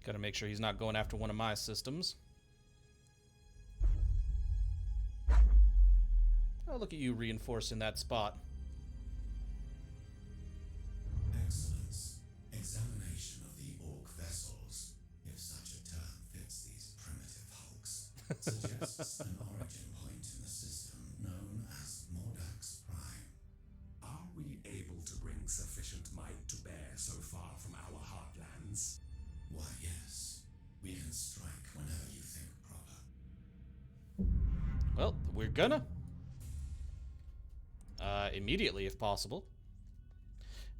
Gotta make sure he's not going after one of my systems. Oh, look at you reinforcing that spot. Excellence. Examination of the orc vessels, if such a term fits these primitive hulks, suggests an origin point in the system known as WAAAGH Prime. Are we able to bring sufficient might to bear so far from our heartlands? Why, yes. We can strike whenever you think proper. Well, we're gonna. Immediately, if possible.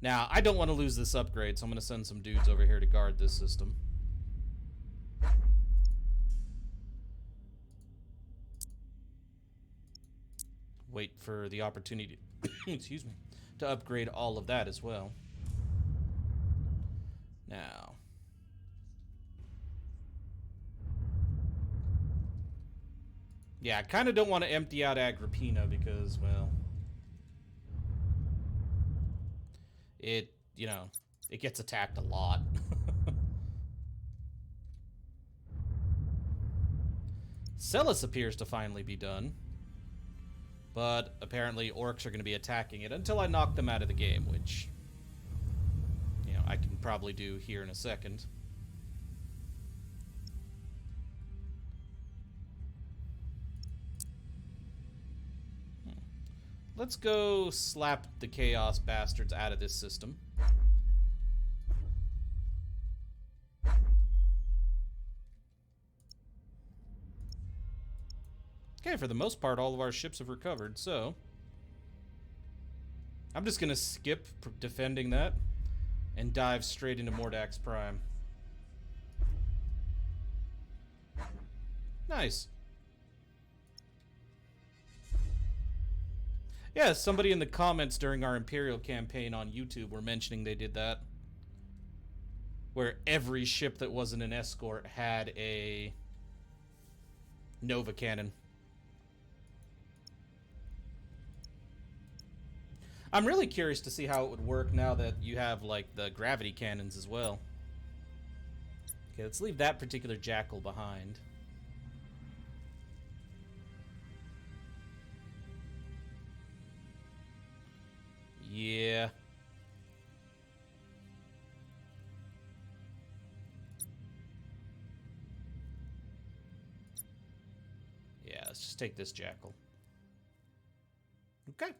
Now, I don't want to lose this upgrade, so I'm going to send some dudes over here to guard this system. Wait for the opportunity, excuse me, to upgrade all of that as well. Now. Yeah, I kind of don't want to empty out Agrippina because, well, it, you know, it gets attacked a lot. Celis appears to finally be done. But apparently orcs are going to be attacking it until I knock them out of the game, which, you know, I can probably do here in a second. Let's go slap the Chaos Bastards out of this system. Okay, for the most part, all of our ships have recovered, so I'm just going to skip defending that and dive straight into WAAAGH Prime. Nice. Yeah, somebody in the comments during our Imperial campaign on YouTube were mentioning they did that. Where every ship that wasn't an escort had a Nova cannon. I'm really curious to see how it would work now that you have, like, the gravity cannons as well. Okay, let's leave that particular Jackal behind. Yeah. Yeah, let's just take this Jackal. Okay.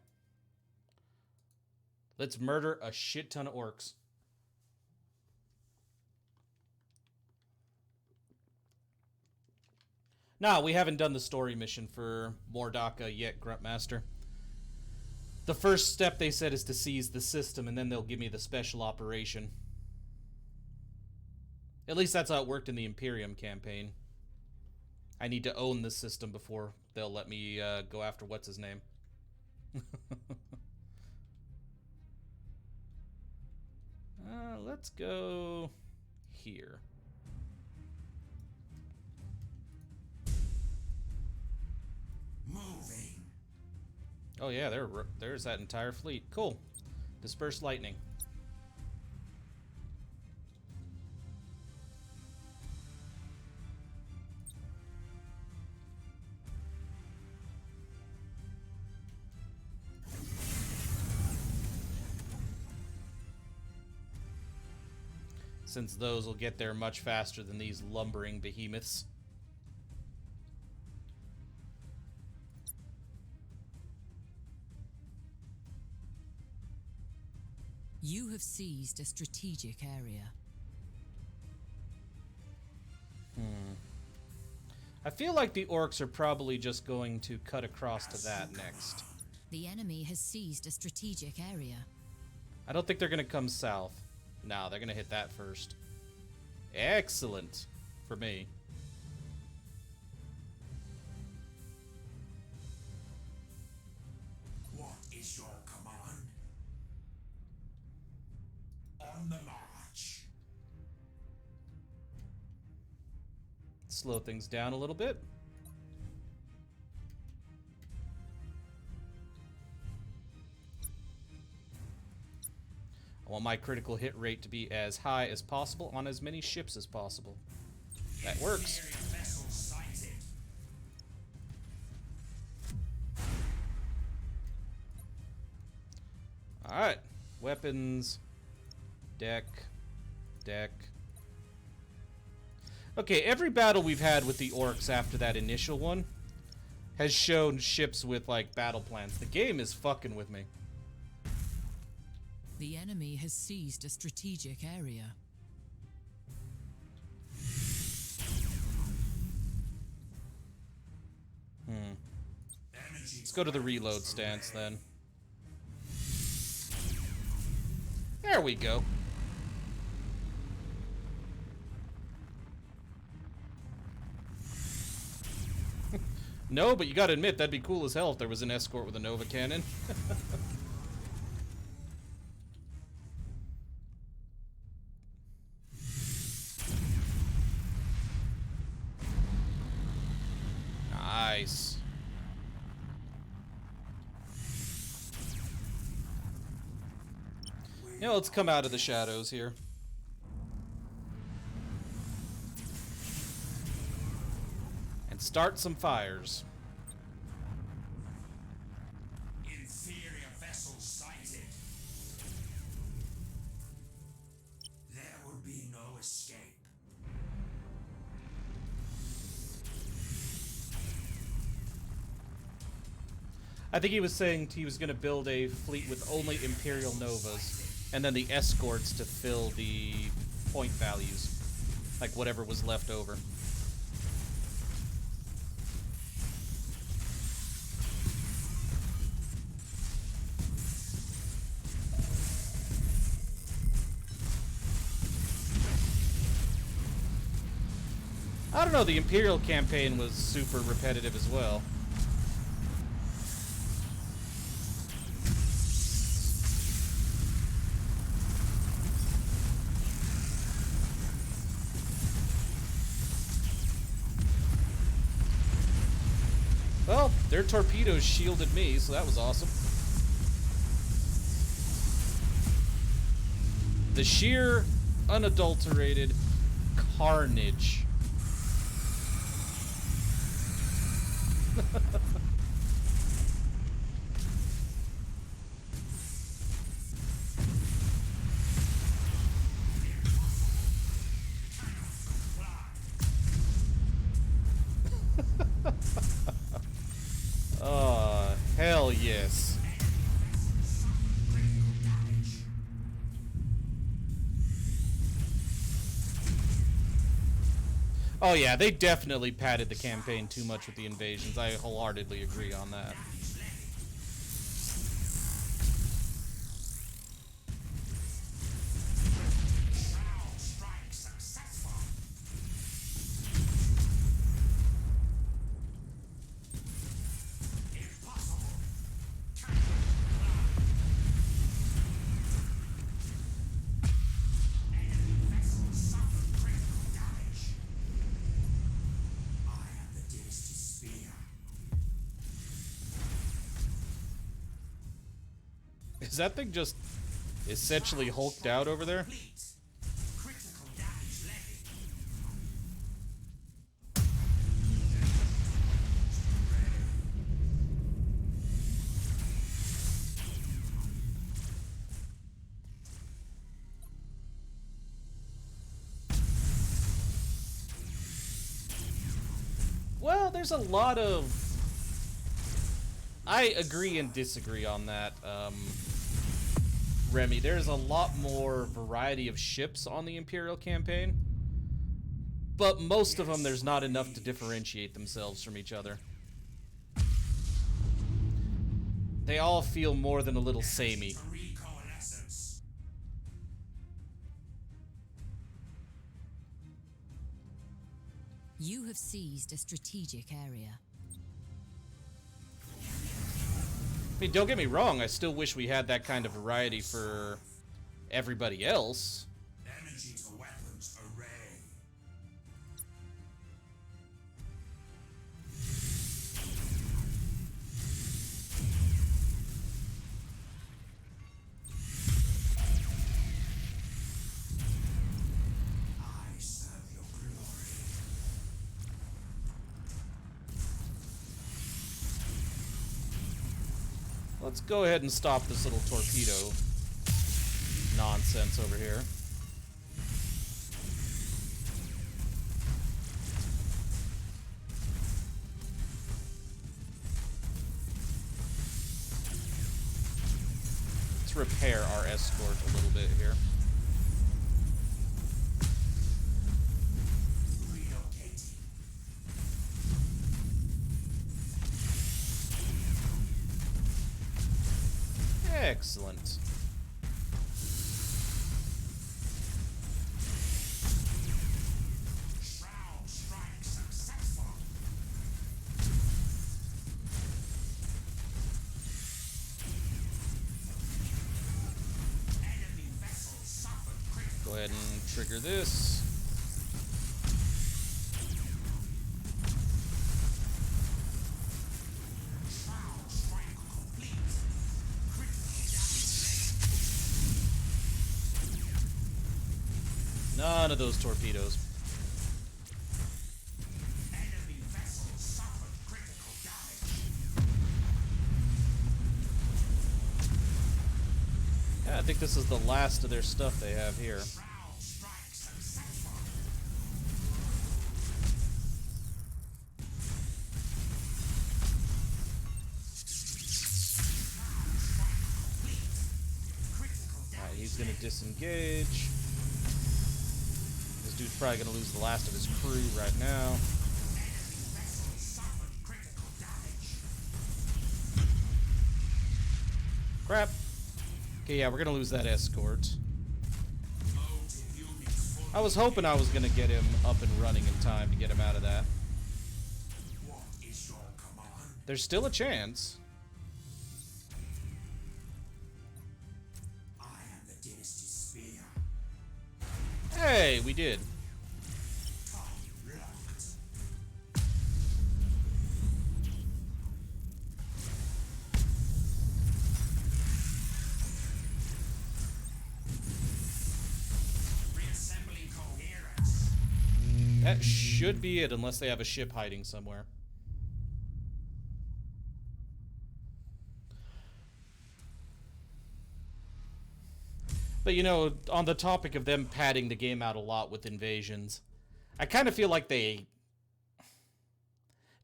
Let's murder a shit ton of orcs. Nah, we haven't done the story mission for Mordaka yet, Gruntmaster. The first step, they said, is to seize the system, and then they'll give me the special operation. At least that's how it worked in the Imperium campaign. I need to own the system before they'll let me go after what's-his-name. Let's go here. Moving. Oh yeah, there's that entire fleet. Cool. Disperse lightning. Since those will get there much faster than these lumbering behemoths. You have seized a strategic area. I feel like the orcs are probably just going to cut across to that next. The enemy has seized a strategic area. I don't think they're going to come south. No, they're going to hit that first. Excellent for me. What is your command? On the march. Slow things down a little bit. I want my critical hit rate to be as high as possible on as many ships as possible. That works. Alright. Weapons. Deck. Okay, every battle we've had with the orcs after that initial one has shown ships with, like, battle plans. The game is fucking with me. The enemy has seized a strategic area. Let's go to the reload stance then. There we go. No, but you gotta admit, that'd be cool as hell if there was an escort with a Nova cannon. Nice. Yeah, let's come out of the shadows here. And start some fires. Inferior vessels sighted. There will be no escape. I think he was saying he was going to build a fleet with only Imperial Novas, and then the escorts to fill the point values. Like whatever was left over. I don't know, the Imperial campaign was super repetitive as well. Well, their torpedoes shielded me, so that was awesome. The sheer, unadulterated carnage. Oh, hell yes. Oh yeah, they definitely padded the campaign too much with the invasions. I wholeheartedly agree on that. Is that thing just essentially hulked out over there? Well, there's a lot of... I agree and disagree on that. Remy, there's a lot more variety of ships on the Imperial campaign, but most of them there's not enough to differentiate themselves from each other. They all feel more than a little samey. You have seized a strategic area. I mean, don't get me wrong, I still wish we had that kind of variety for everybody else. Energy to weapons array. Let's go ahead and stop this little torpedo nonsense over here. Let's repair our escort a little bit here. Excellent. Shroud strike successful. Enemy vessel suffered critical. Go ahead and trigger this. Shroud strike complete. Critical damage. None of those torpedoes. Enemy vessel suffered critical damage. Yeah, I think this is the last of their stuff they have here. Shroud strike successful. Critical Alright, damage. he's gonna disengage. This dude's probably gonna lose the last of his crew right now. Enemy vessel suffered critical damage. Crap. Okay, yeah, we're gonna lose that escort. Motive units fully. I was hoping I was gonna get him up and running in time to get him out of that. What is your command? There's still a chance. I am the dynasty spear. Hey, we did. Target locked. Reassembling coherence. That should be it, unless they have a ship hiding somewhere. But you know, on the topic of them padding the game out a lot with invasions, I kind of feel like they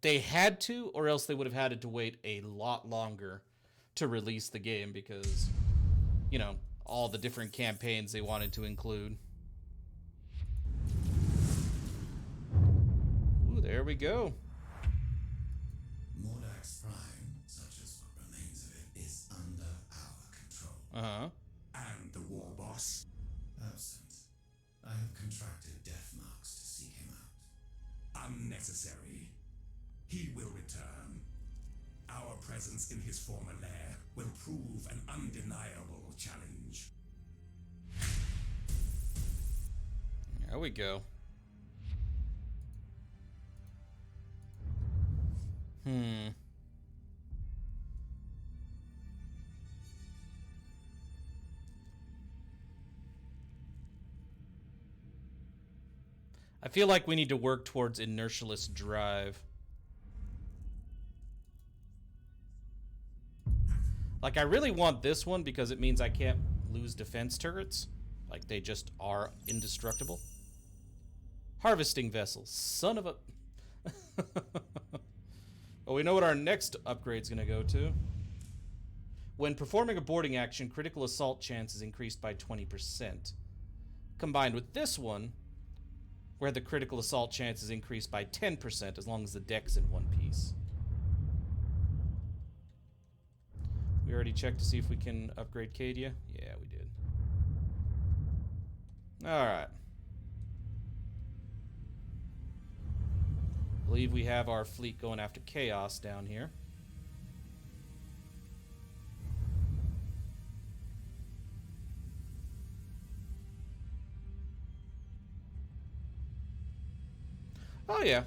had to, or else they would have had to wait a lot longer to release the game because, you know, all the different campaigns they wanted to include. Ooh, there we go. Mordax Prime, such as what remains of it, is under our control. Uh-huh. And the war boss. Absent. I have contracted death marks to seek him out. Unnecessary. He will return. Our presence in his former lair will prove an undeniable challenge. There we go. I feel like we need to work towards inertialess drive. Like, I really want this one because it means I can't lose defense turrets. Like, they just are indestructible. Harvesting vessels. Son of a... Oh, we know what our next upgrade's gonna go to. When performing a boarding action, critical assault chance is increased by 20%. Combined with this one, where the critical assault chance is increased by 10% as long as the deck's in one piece. We already checked to see if we can upgrade Cadia. Yeah, we did. Alright. I believe we have our fleet going after Chaos down here. Oh yeah,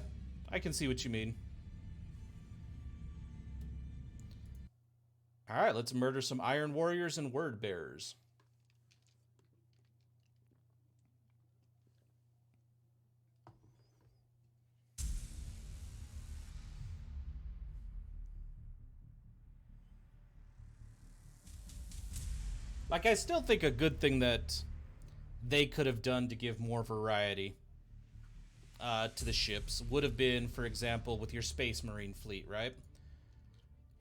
I can see what you mean. Alright, let's murder some Iron Warriors and Word Bearers. Like, I still think a good thing that they could have done to give more variety to the ships would have been, for example, with your Space Marine fleet, right?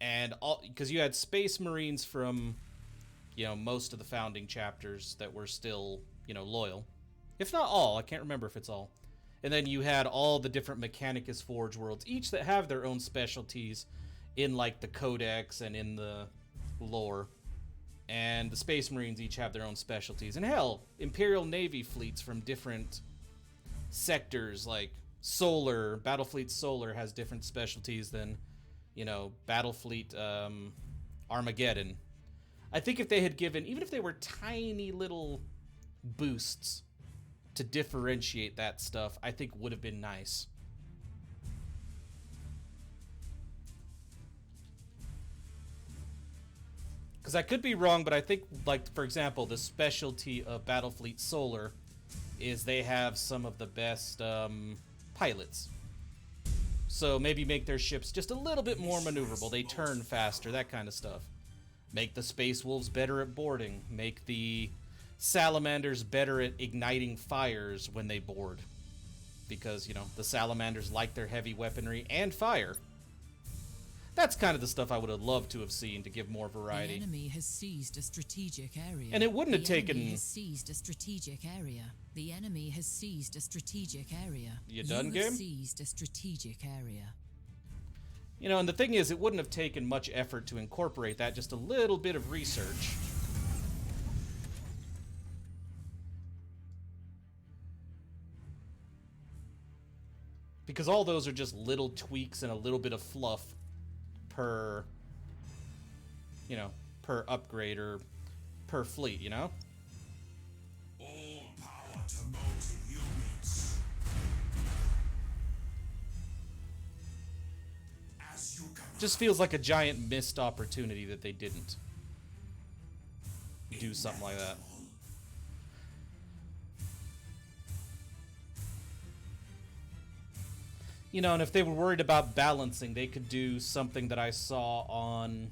And all, because you had Space Marines from, you know, most of the founding chapters that were still, you know, loyal. If not all, I can't remember if it's all. And then you had all the different Mechanicus Forge worlds, each that have their own specialties in, like, the Codex and in the lore. And the Space Marines each have their own specialties. And hell, Imperial Navy fleets from different sectors, like Solar, Battlefleet Solar has different specialties than, you know, Battlefleet Armageddon. I think if they had given, even if they were tiny little boosts to differentiate that stuff, I think would have been nice. Because I could be wrong, but I think, like, for example, the specialty of Battlefleet Solar is they have some of the best pilots. So maybe make their ships just a little bit more maneuverable. They turn faster, that kind of stuff. Make the Space Wolves better at boarding. Make the Salamanders better at igniting fires when they board. Because, you know, the Salamanders like their heavy weaponry and fire. That's kind of the stuff I would have loved to have seen to give more variety. The enemy has seized a strategic area. And it wouldn't have taken... The enemy has seized a strategic area. The enemy has seized a strategic area. You done, You have game? seized a strategic area. You know, and the thing is, it wouldn't have taken much effort to incorporate that, just a little bit of research. Because all those are just little tweaks and a little bit of fluff per, you know, per upgrade or per fleet, you know? All power to motive units. As you command. Just feels like a giant missed opportunity that they didn't do something like that. You know, and if they were worried about balancing, they could do something that I saw on...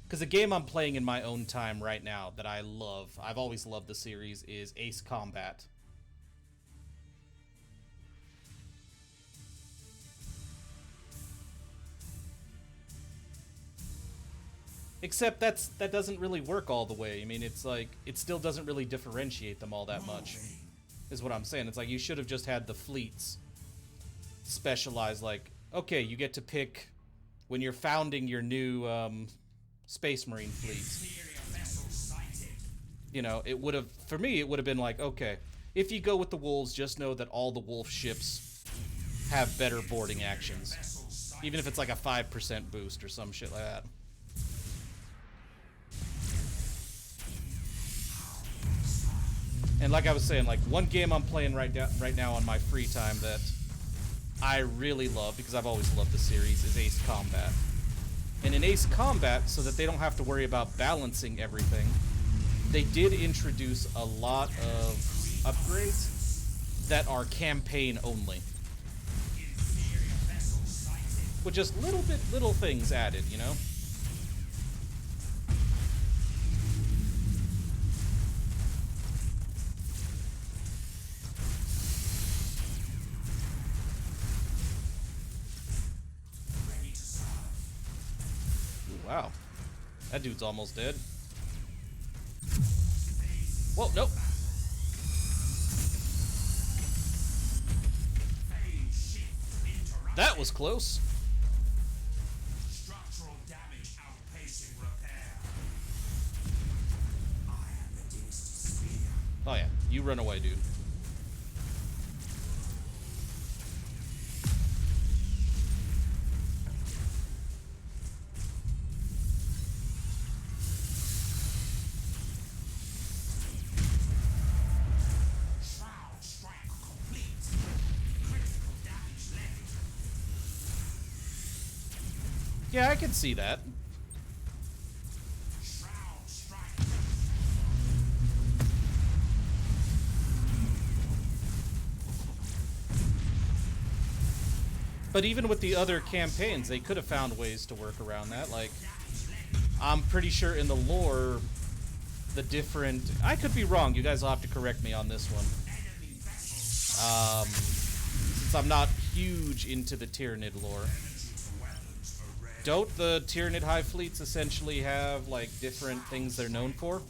Because a game I'm playing in my own time right now that I love, I've always loved the series, is Ace Combat. Except that doesn't really work all the way. I mean, it's like, it still doesn't really differentiate them all that much, is what I'm saying. It's like, you should have just had the fleets specialize, like, okay, you get to pick when you're founding your new Space Marine fleet. You know, it would have, for me, it would have been like, okay, if you go with the Wolves, just know that all the Wolf ships have better boarding actions. Even if it's like a 5% boost or some shit like that. And like I was saying, like, one game I'm playing right now on my free time that I really love, because I've always loved the series, is Ace Combat. And in Ace Combat, so that they don't have to worry about balancing everything, they did introduce a lot of upgrades that are campaign only. With just little things added, you know? Wow. That dude's almost dead. Whoa, nope. That was close. Structural damage outpacing repair. I am the dynasty spear. Oh yeah, you run away, dude. Yeah, I can see that. But even with the other campaigns, they could have found ways to work around that. Like, I'm pretty sure in the lore, the different... I could be wrong. You guys will have to correct me on this one. Since I'm not huge into the Tyranid lore. Don't the Tyranid high fleets essentially have, like, different things they're known for?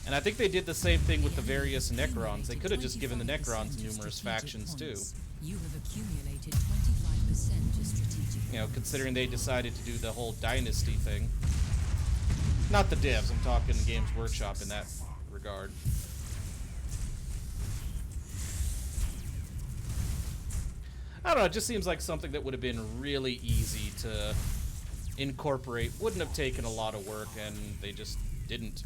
And I think they did the same thing with the various Necrons. They could have just given the Necrons numerous factions, too. You have accumulated 25% of strategic. You know, considering they decided to do the whole dynasty thing. Not the devs, I'm talking Games Workshop in that regard. I don't know, it just seems like something that would have been really easy to incorporate. Wouldn't have taken a lot of work, and they just didn't.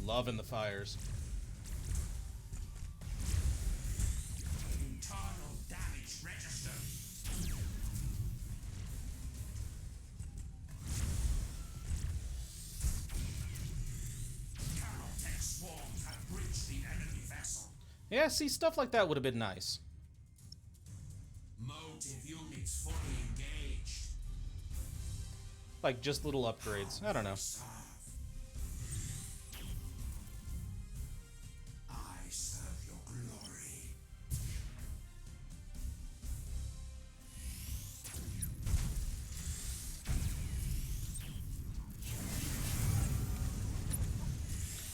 Loving the fires. Internal damage register. Carotech swarms have breached the enemy vessel. Yeah, see, stuff like that would have been nice. Motive units fully engaged. Like, just little upgrades. I don't know.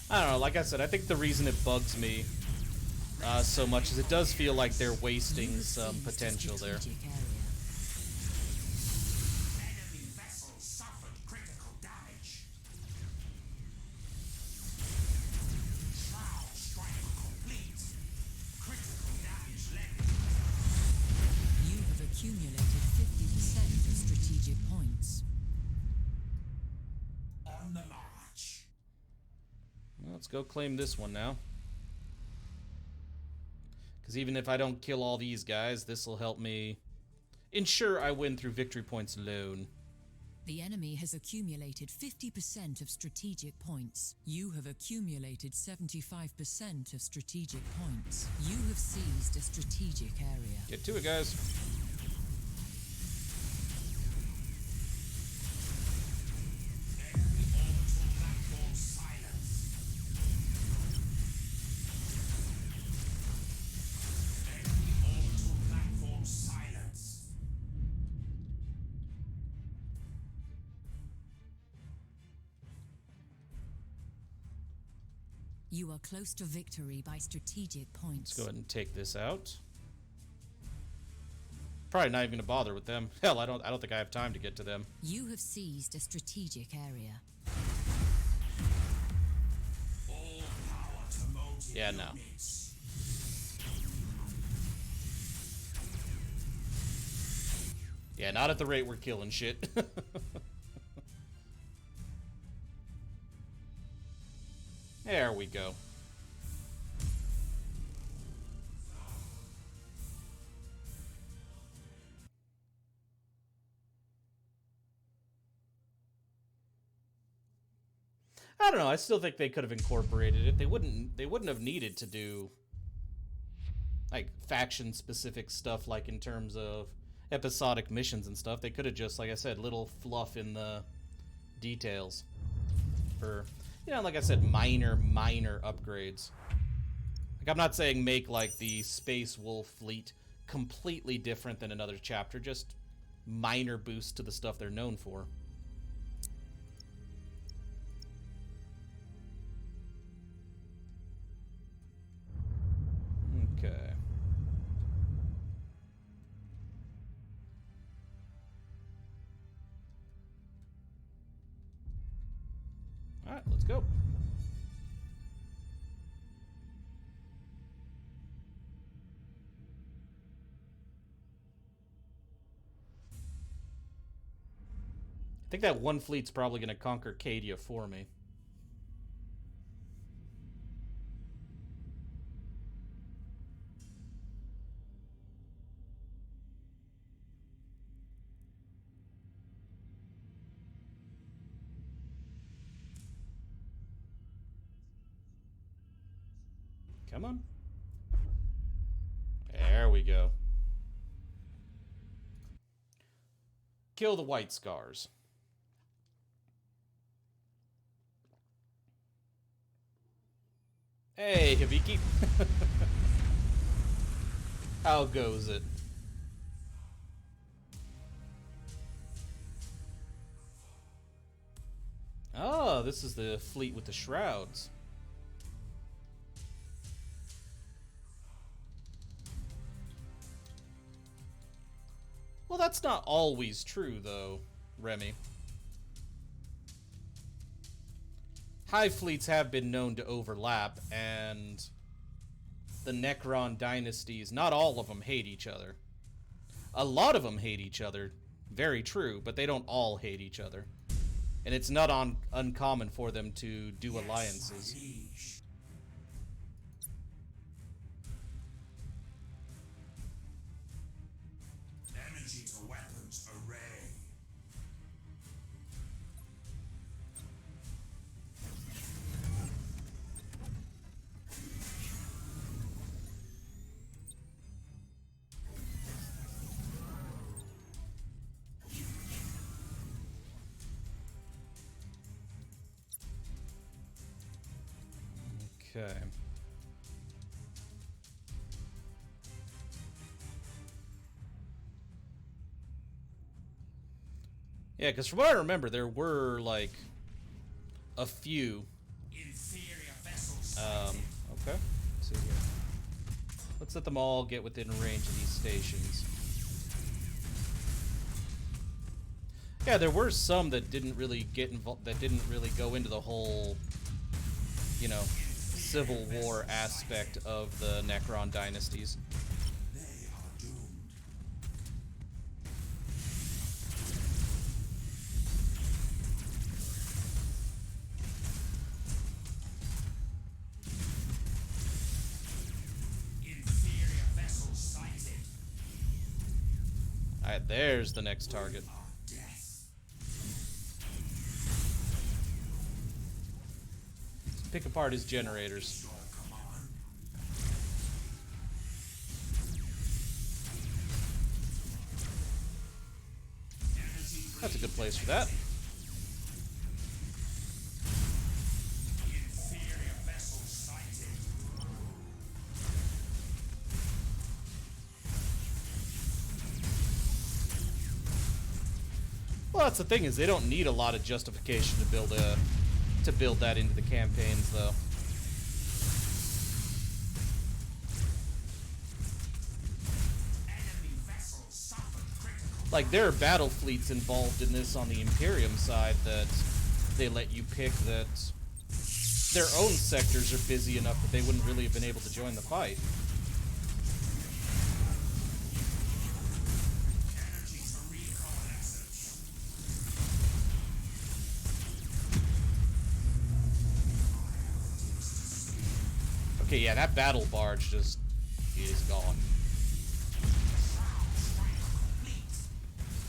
I don't know, like I said, I think the reason it bugs me so much is it does feel like they're wasting some potential there. Enemy vessels suffered critical damage. Shroud strike complete. Critical damage levied. You have accumulated 50% of strategic points. On the march. Well, let's go claim this one now. Because even if I don't kill all these guys, this will help me ensure I win through victory points alone. The enemy has accumulated 50% of strategic points. You have accumulated 75% of strategic points. You have seized a strategic area. Get to it, guys. Enemy orbital platform silence. Enemy orbital platform silence. You are close to victory by strategic points. Let's go ahead and take this out. Probably not even gonna bother with them. Hell, I don't think I have time to get to them. You have seized a strategic area. All power to motive Yeah, no. units. Yeah, not at the rate we're killing shit. There we go. I don't know. I still think they could have incorporated it. They wouldn't have needed to do like faction specific stuff like in terms of episodic missions and stuff. They could have just, like I said, little fluff in the details for, you know, like I said, minor upgrades. Like, I'm not saying make like the Space Wolf fleet completely different than another chapter, just minor boosts to the stuff they're known for. Okay. All right, let's go. I think that one fleet's probably going to conquer Cadia for me. Come on. There we go. Kill the White Scars. Hey, Hibiki. How goes it? Oh, this is the fleet with the shrouds. Well, that's not always true, though, Remy. Hive fleets have been known to overlap, and the Necron dynasties, not all of them hate each other. A lot of them hate each other, very true, but they don't all hate each other. And it's not uncommon for them to do alliances. Energy to weapons array. Okay. Yeah, because from what I remember, there were, like, a few. Inferior vessels. Okay. Let's see here. Let's let them all get within range of these stations. Yeah, there were some that didn't really get involved, that didn't really go into the whole, you know, Civil War aspect of the Necron dynasties. They are doomed. Inferior vessels sighted. Alright, there's the next target. Death. Let's pick apart his generators. Your command. That's a good place for that. Inferior vessels sighted. Well, that's the thing, is they don't need a lot of justification to build that into the campaigns, though. Enemy vessels suffered critical. Like, there are battle fleets involved in this on the Imperium side that they let you pick that their own sectors are busy enough that they wouldn't really have been able to join the fight. Energy to recon assets. Okay, yeah, that battle barge just is gone.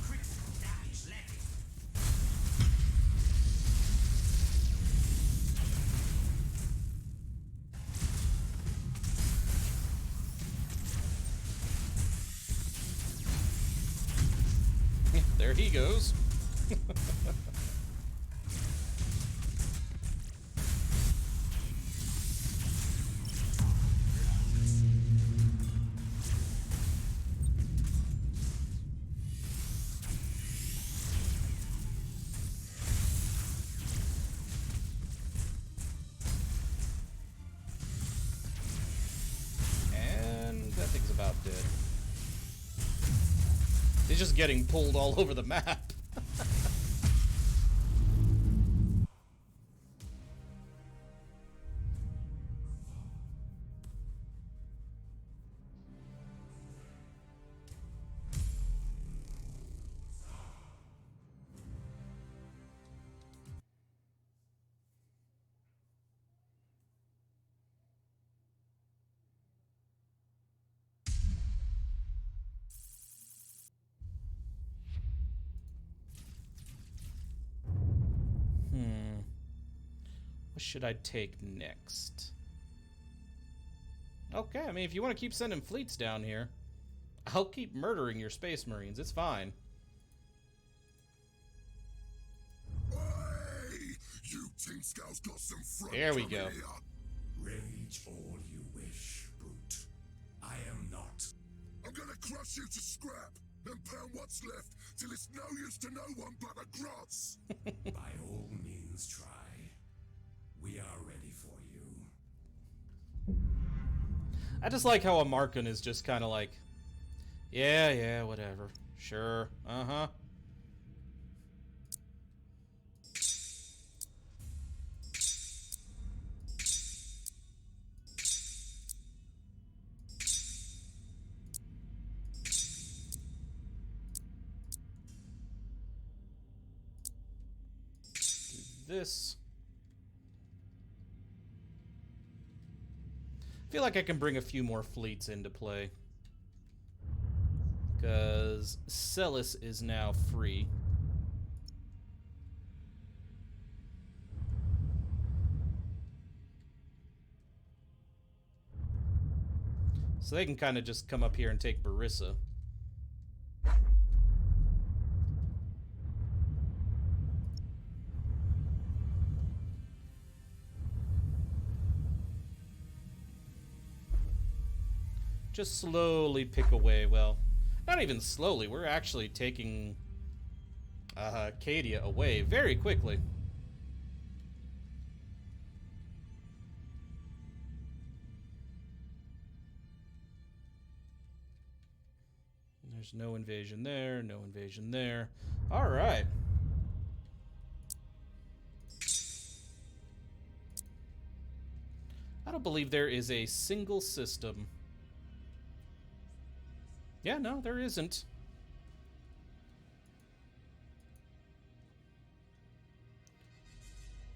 Critical damage levied. There he goes. And that thing's about dead. He's just getting pulled all over the map. What should I take next? Okay, I mean, if you want to keep sending fleets down here, I'll keep murdering your space marines. It's fine. Hey! You Team Scouts got some front There we coming go. here. Rage all you wish, brute. I am not. I'm gonna crush you to scrap and pound what's left till it's no use to no one but a grots. By all means, try. We are ready for you. I just like how a Markin is just kind of like, yeah, whatever. Sure, uh-huh. Do this. I feel like I can bring a few more fleets into play. Because Celis is now free. So they can kind of just come up here and take Barissa. Just slowly pick away. Well, not even slowly. We're actually taking Cadia away very quickly. There's no invasion there, no invasion there. All right. I don't believe there is a single system. Yeah, no, there isn't.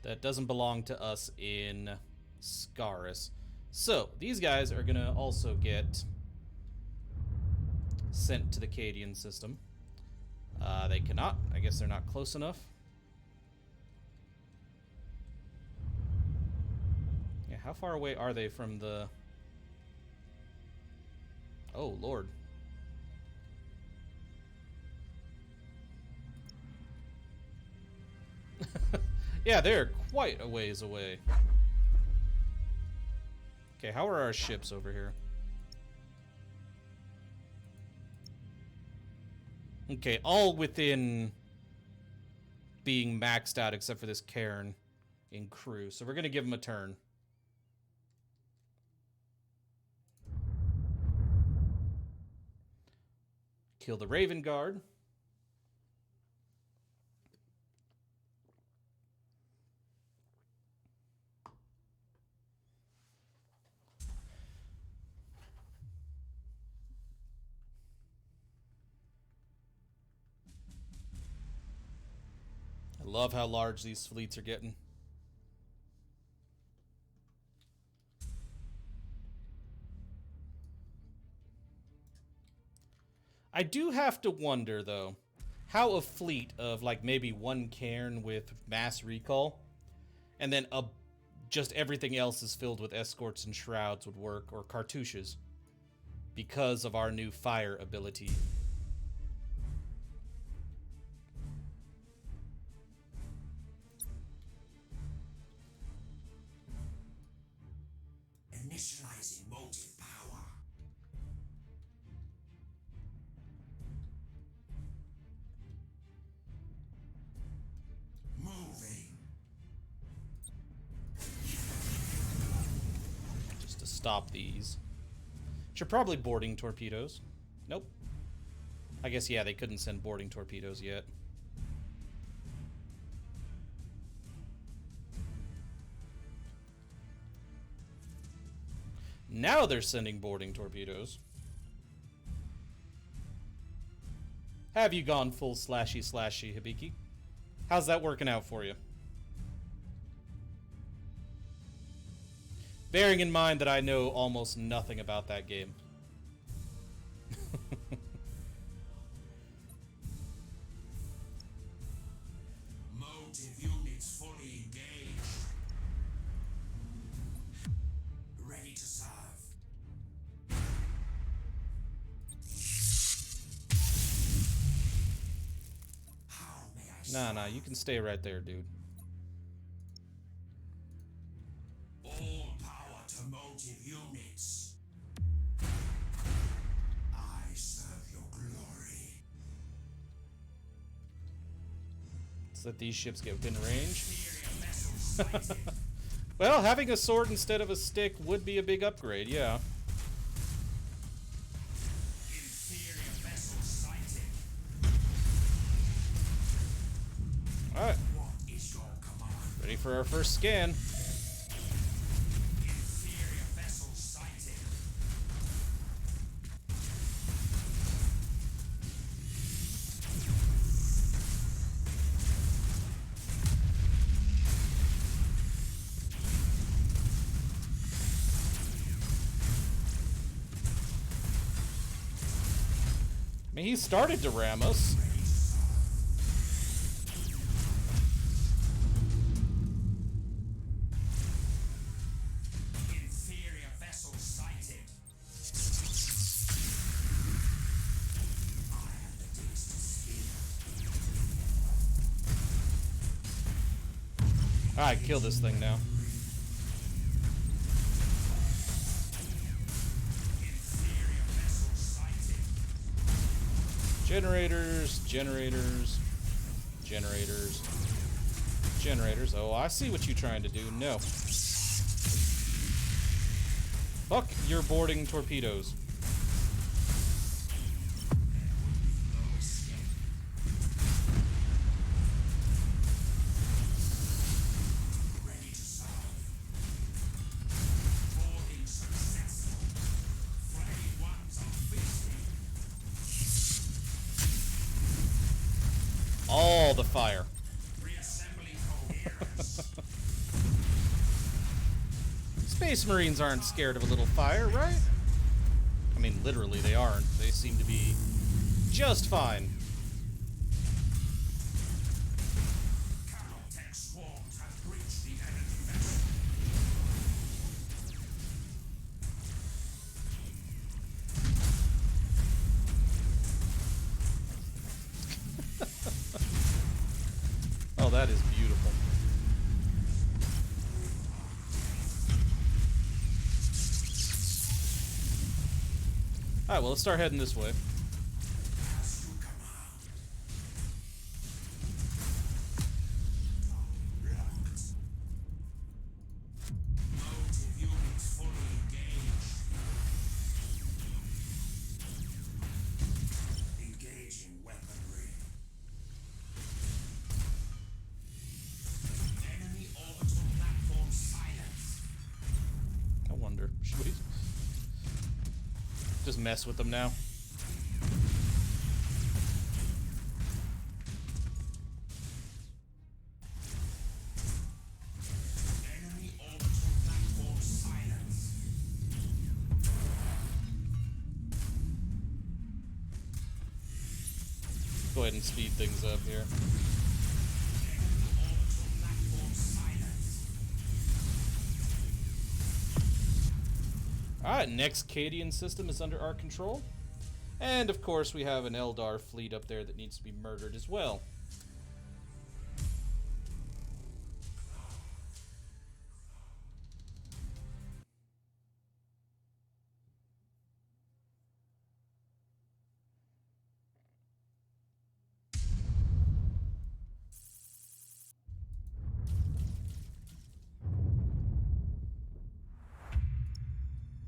That doesn't belong to us in Scaris. So, these guys are going to also get sent to the Cadian system. They cannot. I guess they're not close enough. Yeah, how far away are they from the... Oh, Lord. Yeah, they're quite a ways away. Okay, how are our ships over here? Okay, all within being maxed out except for this Cairn in crew. So we're going to give them a turn. Kill the Raven Guard. I love how large these fleets are getting. I do have to wonder, though, how a fleet of, like, maybe one cairn with mass recall, and then just everything else is filled with escorts and shrouds would work, or cartouches, because of our new fire ability. Initializing motive power. Moving. Just to stop these. Should probably boarding torpedoes. Nope. I guess, yeah, they couldn't send boarding torpedoes yet. Now they're sending boarding torpedoes. Have you gone full slashy, Hibiki? How's that working out for you? Bearing in mind that I know almost nothing about that game. Motive units fully engaged. Ready to serve. Nah, you can stay right there, dude. All power to motive units. I serve your glory. Let's let these ships get within range. Imperium vessels sighted. Well, having a sword instead of a stick would be a big upgrade, yeah. Imperium vessels sighted. Alright, What is your command? ready for our first scan. Inferior vessels sighted. I mean, he started to ram us. Inferior vessels sighted. I have the things to spear. Alright, kill this thing now. Inferior vessels sighted. Generators, generators, generators, generators. Oh, I see what you're trying to do. No. Fuck your boarding torpedoes. No escape. Ready to serve. Boarding successful. Frayed ones are feasting. All the fire. Reassembling coherence. Space Marines aren't scared of a little fire, right? I mean, literally, they aren't. They seem to be just fine. Caltech swarms have breached the enemy vessel. Oh, that is beautiful. Alright, well, let's start heading this way. As you command. Locked. Motive units fully engaged. Engaging weaponry. Enemy orbital platform silence. I wonder, should we just mess with them now? Enemy orbital platform silence. Go ahead and speed things up here. Enemy orbital platform silence. Alright, next Cadian system is under our control. And of course we have an Eldar fleet up there that needs to be murdered as well.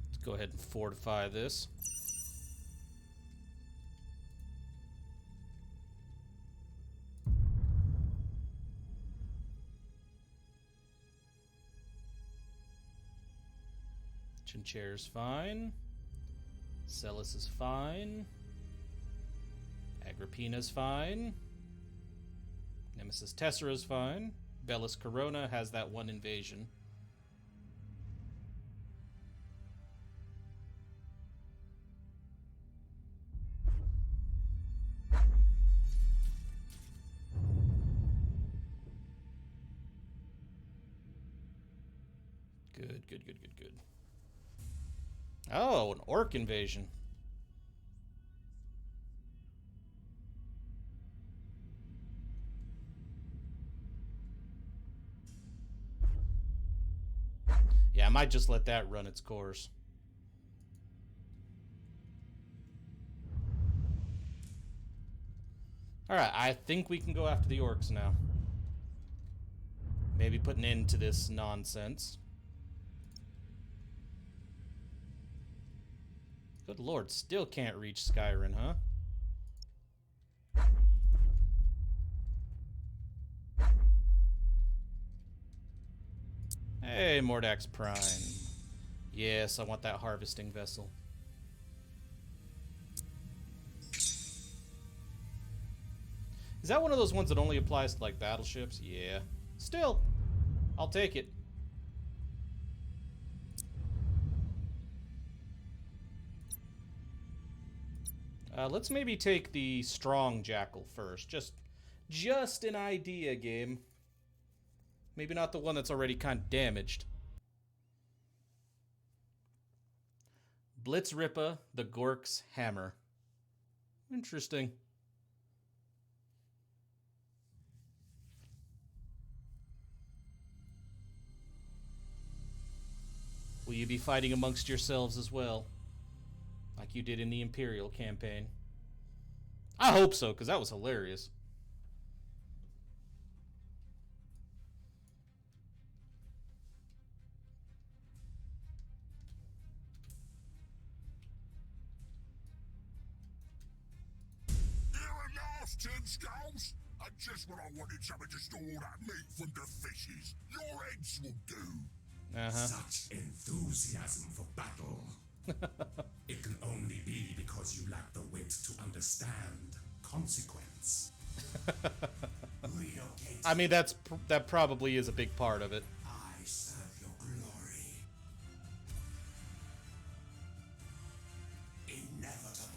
Let's go ahead and fortify this. Chinchair's fine. Celis is fine. Agrippina's fine. Nemesis Tessera's fine. Bellis Corona has that one invasion. Good. Oh, an orc invasion. Yeah, I might just let that run its course. Alright, I think we can go after the orcs now. Maybe put an end to this nonsense. Good lord, still can't reach Skyrim, huh? Hey, Mordax Prime. Yes, I want that harvesting vessel. Is that one of those ones that only applies to, like, battleships? Yeah. Still, I'll take it. Let's maybe take the strong jackal first. Just an idea, game. Maybe not the one that's already kind of damaged. Blitzrippa, the Gork's Hammer. Interesting. Will you be fighting amongst yourselves as well? Like you did in the Imperial campaign? I hope so, because that was hilarious. Tin skulls? And just when I wanted something to store all that meat from the fishes, your heads will do. Such enthusiasm for battle. It can only be because you lack the wit to understand consequence. I mean, that probably is a big part of it. I serve your glory. Inevitable.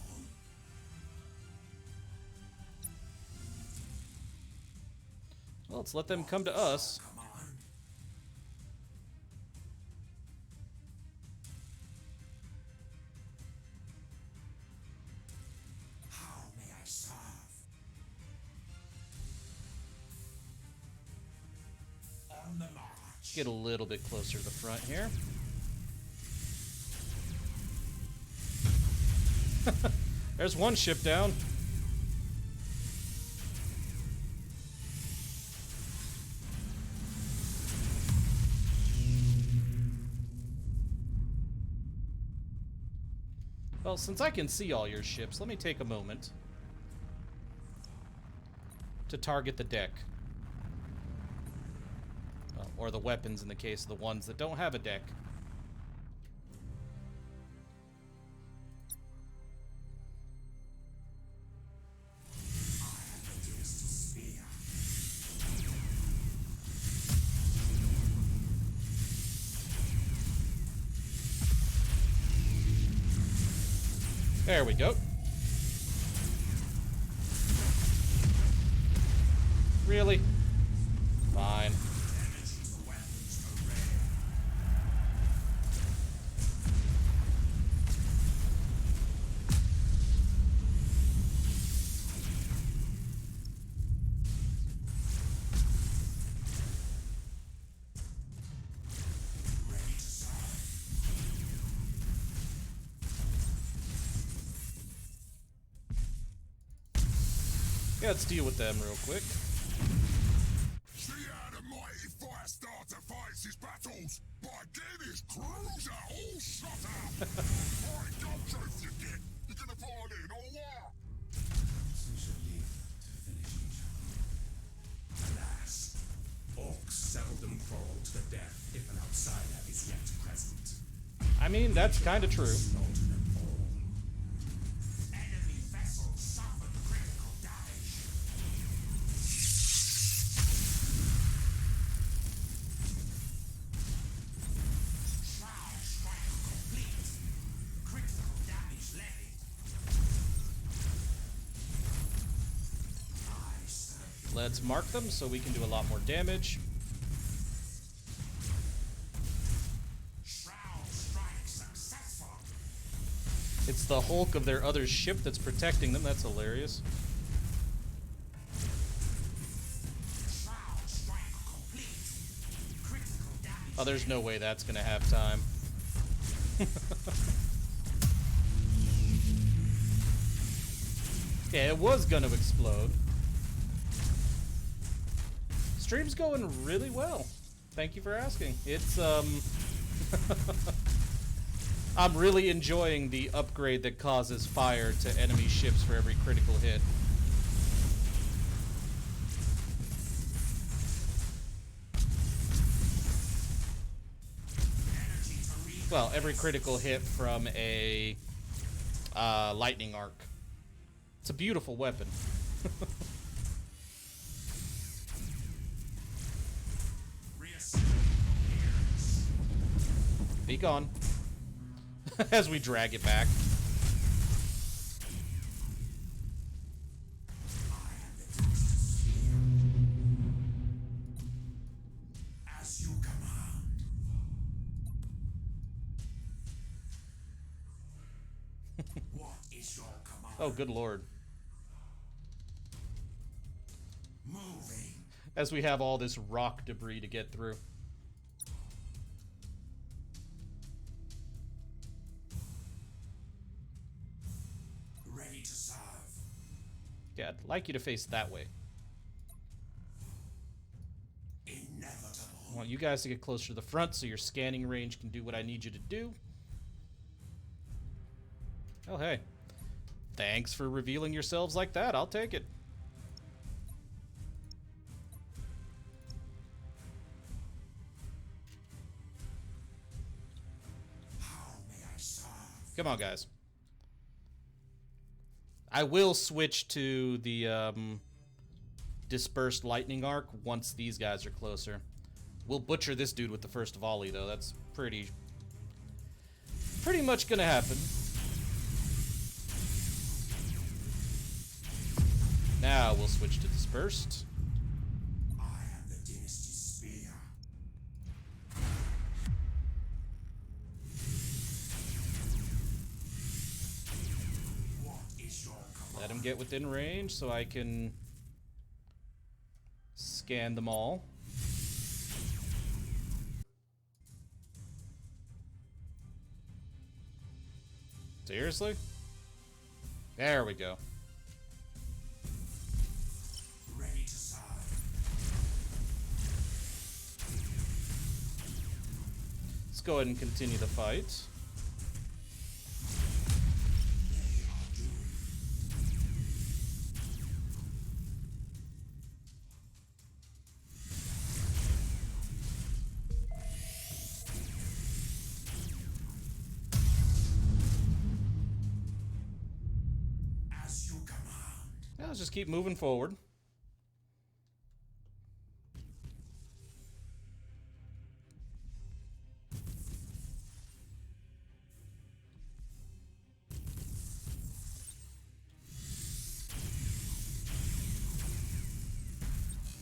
Well, let's let them come to us. Come on. How may I serve? On the march. Get a little bit closer to the front here. There's one ship down. Well, since I can see all your ships, let me take a moment to target the deck. Well, or the weapons in the case of the ones that don't have a deck. There we go. Really? Fine. Yeah, let's deal with them real quick. See how the mighty Firestarter fights his battles by getting his cruiser all shot up. Alright, don't truth you get. You gonna fall in or what? We should leave to finish each other. Alas, orcs seldom fall to the death if an outsider is yet present. I mean, that's kind of true. Slaughter them all. Enemy vessels suffered critical damage. Shroud strike complete. Critical damage levied. I serve you. Let's mark them so we can do a lot more damage. Shroud strike successful. It's the Hulk of their other ship that's protecting them. That's hilarious. Shroud strike complete. Critical damage Oh, there's no way that's gonna have time. Yeah, it was gonna explode. Stream's going really well. Thank you for asking. It's, I'm really enjoying the upgrade that causes fire to enemy ships for every critical hit. Well, every critical hit from a lightning arc. It's a beautiful weapon. Be gone. As we drag it back. As you command. What is your command? Oh, good lord. Moving. As we have all this rock debris to get through. Ready to serve. Yeah, I'd like you to face that way. Inevitable. I want you guys to get closer to the front so your scanning range can do what I need you to do. Oh, hey. Thanks for revealing yourselves like that. I'll take it. How may I serve? Come on, guys. I will switch to the dispersed lightning arc once these guys are closer. We'll butcher this dude with the first volley, though. That's pretty much gonna happen. Now we'll switch to dispersed. I am the dynasty spear. What is your command? Let him get within range so I can scan them all. Seriously? There we go. Ready to serve. Let's go ahead and continue the fight. They are doomed. As you command. Now let's just keep moving forward.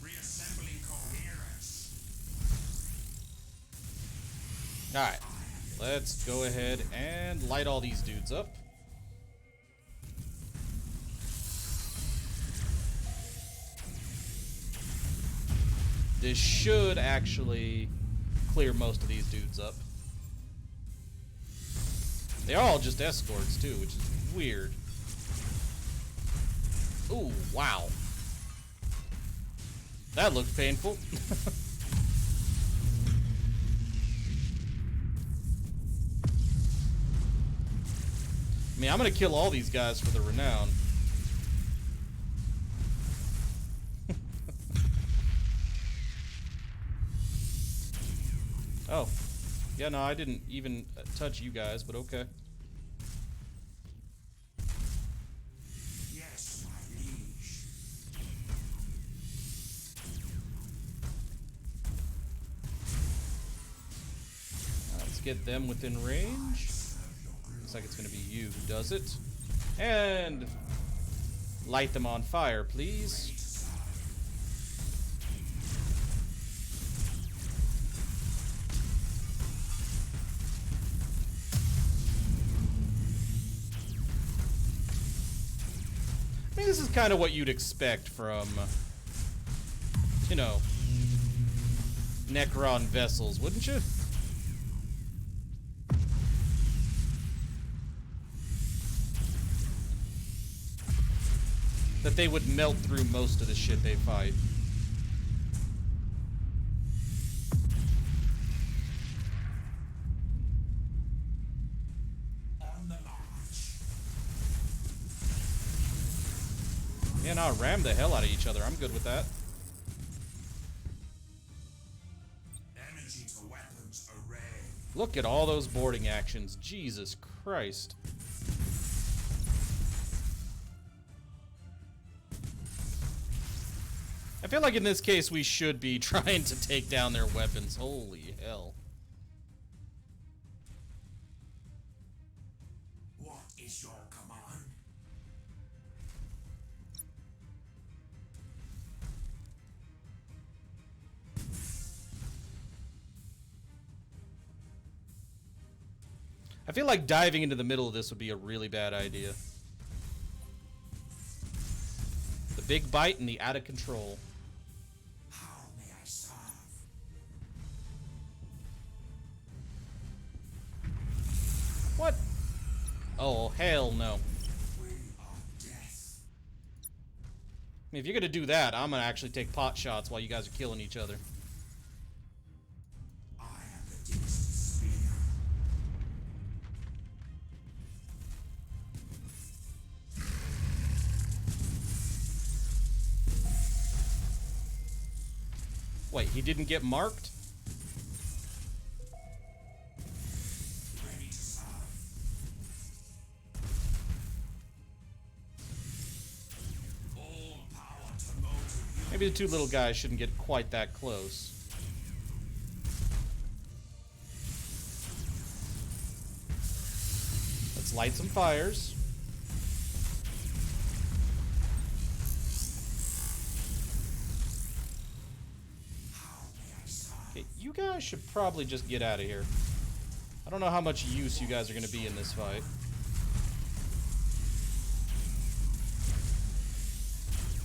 Reassembling coherence. Alright. Let's go ahead and light all these dudes up. This should actually clear most of these dudes up. They're all just escorts too, which is weird. Ooh, wow. That looked painful. I mean, I'm gonna kill all these guys for the renown. Oh. Yeah, no, I didn't even touch you guys, but okay. Yes, my liege. Let's get them within range. Looks like it's gonna be you who does it. And light them on fire, please. I mean, this is kind of what you'd expect from, you know, Necron vessels, wouldn't you? That they would melt through most of the shit they fight. On the march. Yeah, no, ram the hell out of each other. I'm good with that. Energy to weapons array. Look at all those boarding actions. Jesus Christ. I feel like in this case we should be trying to take down their weapons. Holy hell. What is your command? I feel like diving into the middle of this would be a really bad idea. The big bite and the out of control. How may I serve? What? Oh, hell no. We are death. I mean, if you're gonna do that, I'm gonna actually take pot shots while you guys are killing each other. I am the dynasty spear. Wait, he didn't get marked? Ready to serve. All power to motive. Maybe the two little guys shouldn't get quite that close. Let's light some fires. Okay, you guys should probably just get out of here. I don't know how much use you guys are going to be in this fight.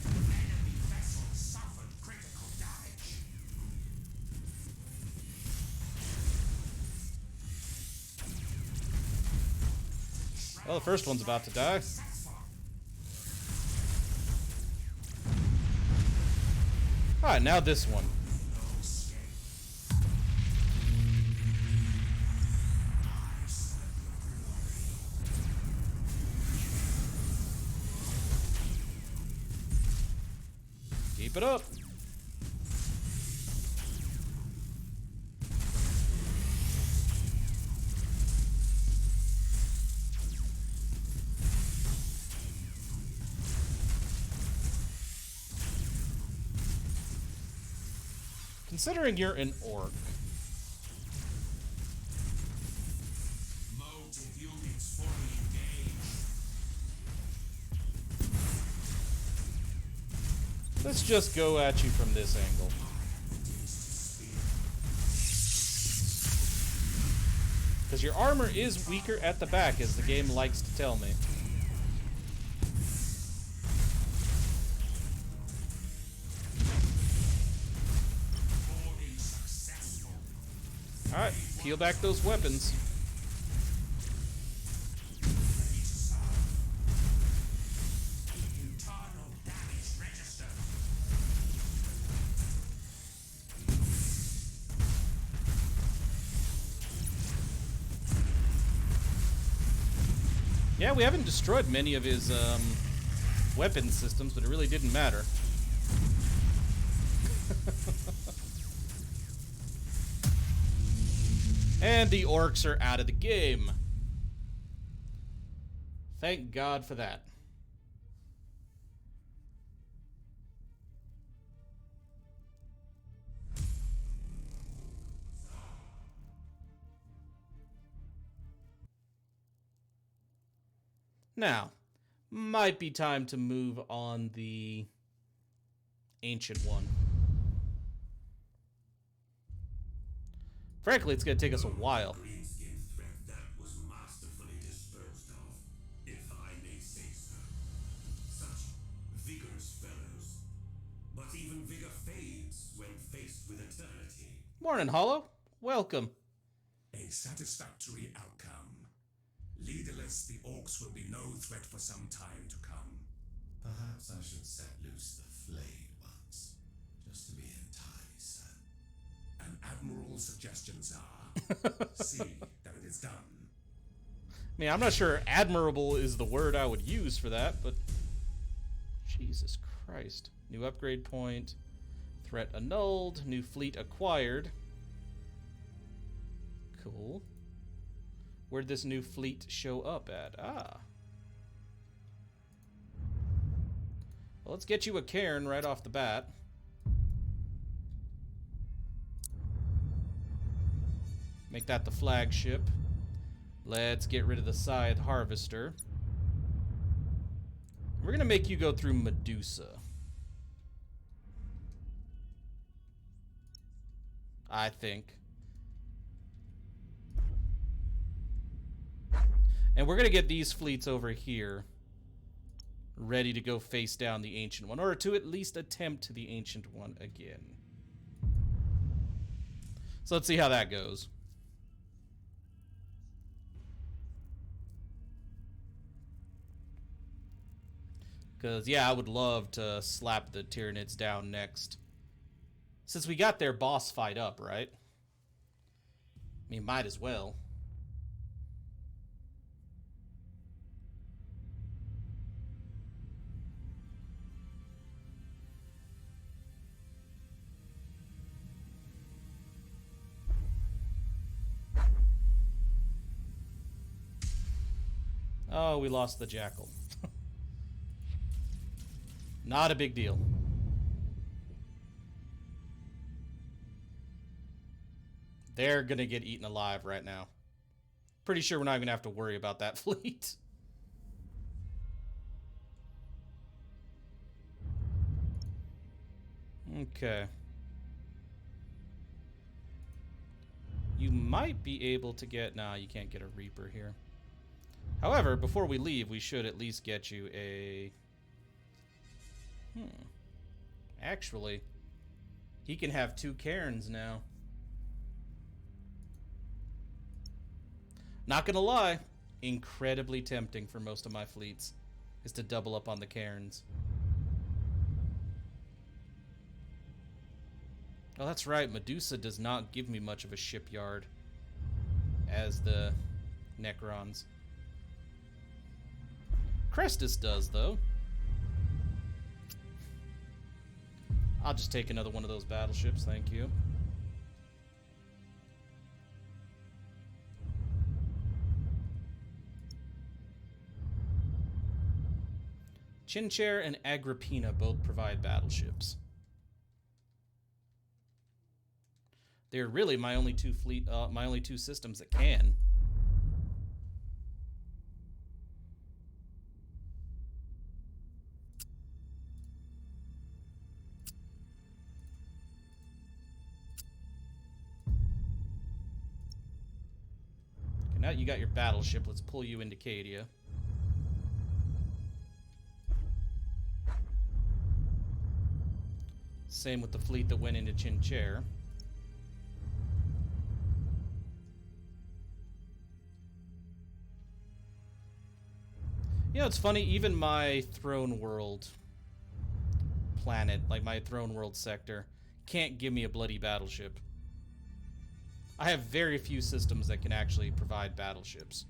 Enemy vessel suffered critical damage. Well, the first one's about to die. Successful. Alright, now this one. No escape. I serve your glory. Keep it up. Considering you're an orc, Motive units fully engaged. let's just go at you from this angle. Because your armor is weaker at the back, as the game likes to tell me. Boarding successful. Alright, peel back those weapons. Ready to serve. Internal damage registered. Yeah, we haven't destroyed many of his weapon systems, but it really didn't matter. And the orcs are out of the game. Thank God for that. Now, might be time to move on the ancient one. Frankly, it's going to take us a while. Greenskin threat that was masterfully disposed of, if I may say so. Such vigorous fellows. But even vigor fades when faced with eternity. Morning, Hollow. Welcome. A satisfactory outcome. Leaderless, the orcs will be no threat for some time to come. Perhaps I should set loose the flayed ones, just to be entirely certain. An admiral's suggestions are, see that it is done. I mean, I'm not sure admirable is the word I would use for that, but Jesus Christ. New upgrade point. Threat annulled. New fleet acquired. Cool. Where'd this new fleet show up at? Ah. Well, let's get you a cairn right off the bat. Make that the flagship. Let's get rid of the Scythe Harvester. We're gonna make you go through Medusa. I think. And we're gonna get these fleets over here ready to go face down the Ancient One, or to at least attempt the Ancient One again. So let's see how that goes. Because, yeah, I would love to slap the Tyranids down next. Since we got their boss fight up, right? I mean, might as well. Oh, we lost the Jackal. Not a big deal. They're gonna get eaten alive right now. Pretty sure we're not even gonna have to worry about that fleet. Okay. You might be able to get... Nah, you can't get a Reaper here. However, before we leave, we should at least get you a... Actually, he can have 2 cairns now. Not gonna lie, incredibly tempting for most of my fleets is to double up on the cairns. Oh, that's right. Medusa does not give me much of a shipyard as the Necrons. Crestus does, though. I'll just take another one of those battleships, thank you. Chinchair and Agrippina both provide battleships. They're really my only two systems that can. Okay, now you got your battleship. Let's pull you into Cadia. Same with the fleet that went into Chinchair. You know, it's funny, even my Throne World planet, like my Throne World sector, can't give me a bloody battleship. I have very few systems that can actually provide battleships.